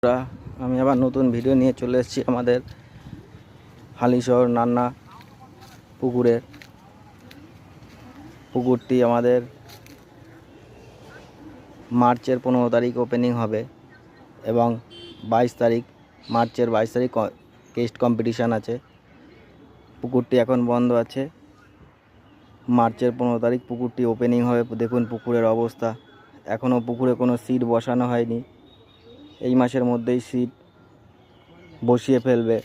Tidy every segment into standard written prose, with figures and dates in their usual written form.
আমি আবার নতুন ভিডিও নিয়ে চলে এসেছি আমাদের হালিশহর নান্না পুকুরটি আমাদের মার্চের 15 তারিখ ওপেনিং হবে এবং 22 তারিখ টেস্ট কম্পিটিশান আছে। পুকুরটি এখন বন্ধ আছে। মার্চের 15 তারিখ পুকুরটি ওপেনিং হবে। দেখুন পুকুরের অবস্থা, এখনও পুকুরে কোনো সিট বসানো হয়নি। এই মাসের মধ্যেই সিট বসিয়ে ফেলবে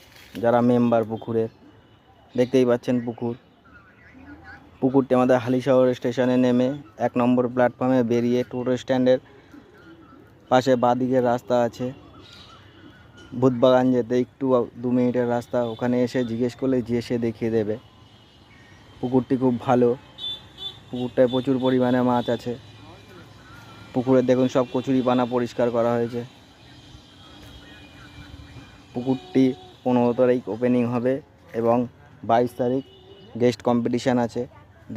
যারা মেম্বার পুকুরের। দেখতেই পাচ্ছেন পুকুরটি আমাদের হালিশহর স্টেশনে নেমে 1 নম্বর প্ল্যাটফর্মে বেরিয়ে টোটো স্ট্যান্ডের পাশে বাঁদিকের রাস্তা আছে। ভূতবাগান যেতে একটু 2 মিনিটের রাস্তা, ওখানে এসে জিজ্ঞেস করলে এসে দেখিয়ে দেবে। পুকুরটি খুব ভালো, পুকুরটায় প্রচুর পরিমাণে মাছ আছে। পুকুরে দেখুন সব কচুরিপানা পরিষ্কার করা হয়েছে। পুকুরটি 15 তারিখ ওপেনিং হবে এবং 22 তারিখ গেস্ট কম্পিটিশান আছে।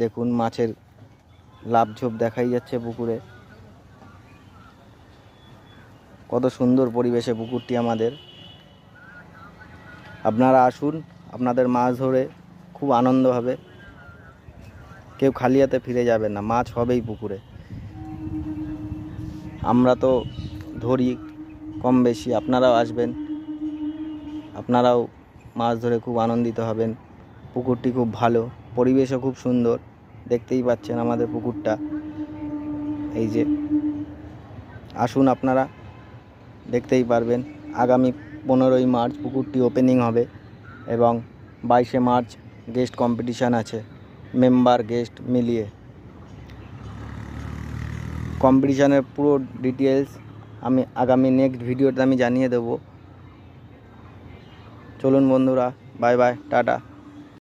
দেখুন মাছের লাভঝোপ দেখাই যাচ্ছে পুকুরে। কত সুন্দর পরিবেশে পুকুরটি আমাদের। আপনারা আসুন, আপনাদের মাছ ধরে খুব আনন্দ হবে। কেউ খালি হাতে ফিরে যাবেন না, মাছ হবেই পুকুরে। আমরা তো ধরি কম বেশি, আপনারাও আসবেন, আপনারাও মাছ ধরে খুব আনন্দিত হবেন। পুকুরটি খুব ভালো, পরিবেশও খুব সুন্দর। দেখতেই পাচ্ছেন আমাদের পুকুরটা। এই যে আসুন, আপনারা দেখতেই পারবেন। আগামী 15ই মার্চ পুকুরটি ওপেনিং হবে এবং 22শে মার্চ গেস্ট কম্পিটিশান আছে, মেম্বার গেস্ট মিলিয়ে। কম্পিটিশানের পুরো ডিটেলস আমি আগামী নেক্সট ভিডিওতে জানিয়ে দেব। চলুন বন্ধুরা, বাই বাই, টাটা।